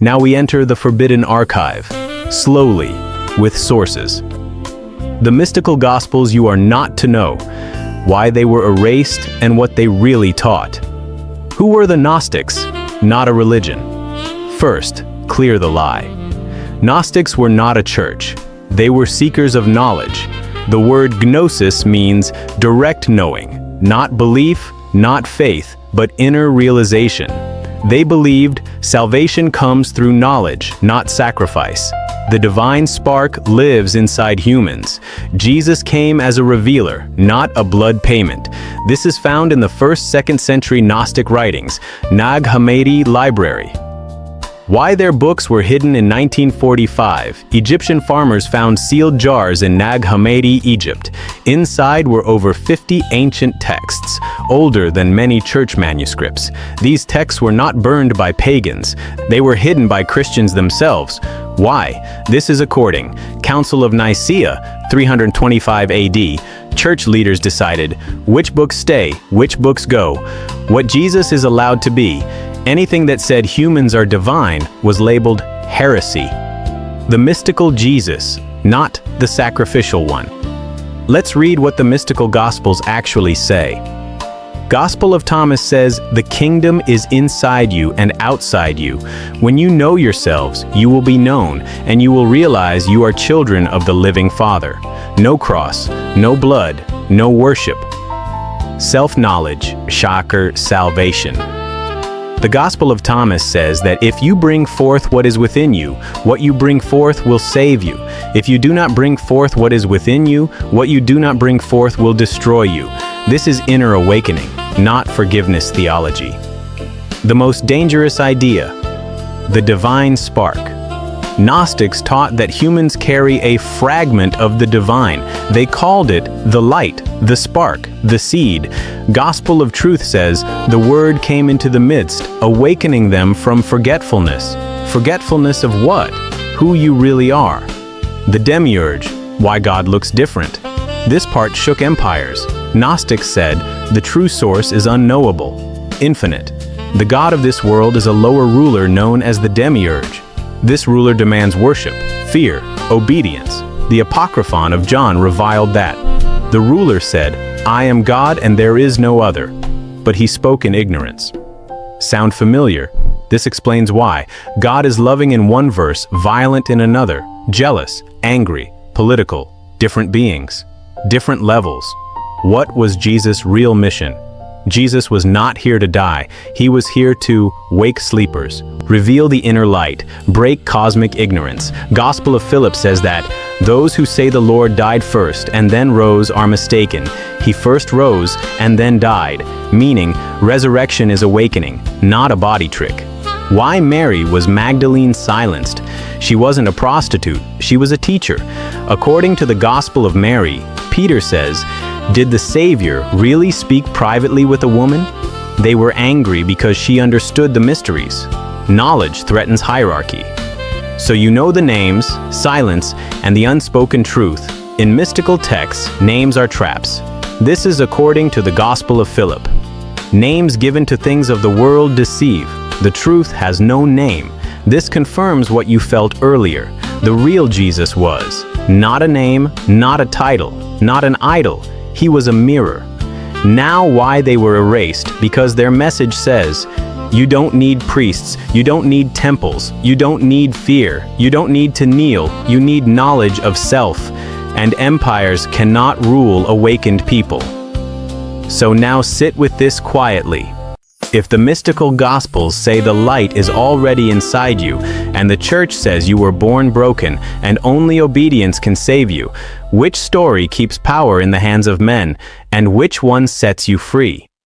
Now we enter the forbidden archive, slowly, with sources. The mystical gospels you are not to know, why they were erased and what they really taught. Who were the Gnostics? Not a religion. First, clear the lie. Gnostics were not a church. They were seekers of knowledge. The word gnosis means direct knowing, not belief, not faith, but inner realization. They believed salvation comes through knowledge, not sacrifice. The divine spark lives inside humans. Jesus came as a revealer, not a blood payment. This is found in the 1st-2nd century Gnostic writings, Nag Hammadi Library. Why their books were hidden in 1945, Egyptian farmers found sealed jars in Nag Hammadi, Egypt. Inside were over 50 ancient texts, older than many church manuscripts. These texts were not burned by pagans. They were hidden by Christians themselves. Why? This is according. Council of Nicaea, 325 AD. Church leaders decided which books stay, which books go, what Jesus is allowed to be. Anything that said humans are divine was labeled heresy. The mystical Jesus, not the sacrificial one. Let's read what the mystical Gospels actually say. Gospel of Thomas says, "The kingdom is inside you and outside you. When you know yourselves, you will be known, and you will realize you are children of the living Father. No cross, no blood, no worship. Self-knowledge, shocker, salvation." The Gospel of Thomas says that if you bring forth what is within you, what you bring forth will save you. If you do not bring forth what is within you, what you do not bring forth will destroy you. This is inner awakening, not forgiveness theology. The most dangerous idea, the divine spark. Gnostics taught that humans carry a fragment of the divine. They called it the light, the spark, the seed. Gospel of Truth says, the word came into the midst, awakening them from forgetfulness. Forgetfulness of what? Who you really are. The demiurge, why God looks different. This part shook empires. Gnostics said, the true source is unknowable, infinite. The God of this world is a lower ruler known as the demiurge. This ruler demands worship, fear, obedience. The Apocryphon of John reviled that. The ruler said, I am God and there is no other. But he spoke in ignorance. Sound familiar? This explains why. God is loving in one verse, violent in another, jealous, angry, political, different beings, different levels. What was Jesus' real mission? Jesus was not here to die. He was here to wake sleepers, reveal the inner light, break cosmic ignorance. Gospel of Philip says that those who say the Lord died first and then rose are mistaken. He first rose and then died, meaning resurrection is awakening, not a body trick. Why Mary was Magdalene silenced? She wasn't a prostitute, she was a teacher. According to the Gospel of Mary, Peter says, did the Savior really speak privately with a woman? They were angry because she understood the mysteries. Knowledge threatens hierarchy. So you know the names, silence, and the unspoken truth. In mystical texts, names are traps. This is according to the Gospel of Philip. Names given to things of the world deceive. The truth has no name. This confirms what you felt earlier. The real Jesus was not a name, not a title, not an idol. He was a mirror. Now why they were erased? Because their message says, you don't need priests, you don't need temples, you don't need fear, you don't need to kneel, you need knowledge of self, and empires cannot rule awakened people. So now sit with this quietly. If the mystical Gospels say the light is already inside you, and the church says you were born broken and only obedience can save you, which story keeps power in the hands of men, and which one sets you free?